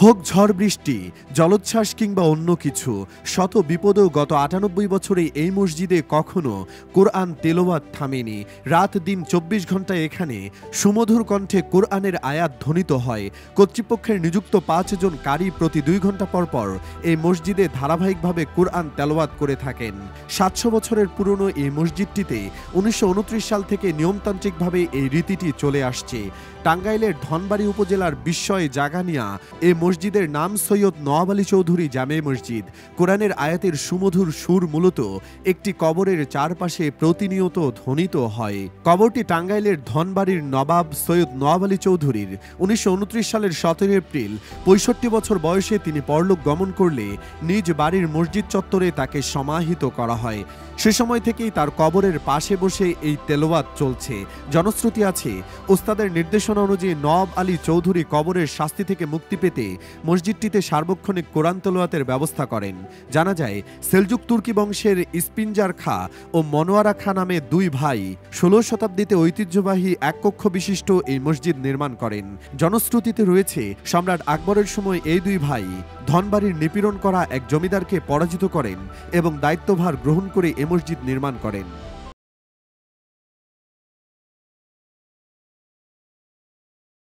হোক ঝড় বৃষ্টি, জলোচ্ছ্বাস কিংবা অন্য কিছু, শত বিপদেও গত ৯৮ বছরে এই মসজিদে কখনো কোরআন তেলাওয়াত থামেনি। রাত দিন ২৪ ঘন্টায় এখানে সুমধুর কণ্ঠে কোরআনের আয়াত ধ্বনিত হয়। কর্তৃপক্ষের নিযুক্ত ৫ জন কারি প্রতি ২ ঘন্টা পর পর এই মসজিদে ধারাবাহিকভাবে কোরআন তেলাওয়াত করে থাকেন। ৭০০ বছরের পুরনো এই মসজিদটিতে ১৯২৯ সাল থেকে নিয়মতান্ত্রিকভাবে এই রীতিটি চলে আসছে। টাঙ্গাইলের ধনবাড়ী উপজেলার বিস্ময় জাগানিয়া এ মসজিদের নাম সৈয়দ নওয়াব আলী চৌধুরী জামে মসজিদ। কোরআনের আয়াতের সুমধুর সুর মূলত একটি কবরের চারপাশে প্রতিনিয়ত ধ্বনিত হয়। কবরটি টাঙ্গাইলের ধনবাড়ীর নবাব সৈয়দ নওয়াব আলী চৌধুরীর। ১৯২৯ সালের ১৭ এপ্রিল ৬৫ বছর বয়সে তিনি পরলোক গমন করলে নিজ বাড়ির মসজিদ চত্বরে তাকে সমাহিত করা হয়। সে সময় থেকেই তার কবরের পাশে বসে এই তেলাওয়াত চলছে। জনশ্রুতি আছে, ওস্তাদের নির্দেশনা অনুযায়ী নওয়াব আলী চৌধুরী কবরের শাস্তি থেকে মুক্তি পেতে মসজিদটিতে সার্বক্ষণিক কোরআন তেলাওয়াতের ব্যবস্থা করেন। জানা যায়, সেলজুক তুর্কি বংশের ইস্পিনজার খাঁ ও মনোয়ারা খাঁ নামে দুই ভাই ১৬ শতাব্দীতে ঐতিহ্যবাহী এক কক্ষ বিশিষ্ট এই মসজিদ নির্মাণ করেন। জনশ্রুতিতে রয়েছে, সম্রাট আকবরের সময় এই দুই ভাই ধনবাড়ির নিপীড়ন করা এক জমিদারকে পরাজিত করেন এবং দায়িত্বভার গ্রহণ করে এ মসজিদ নির্মাণ করেন।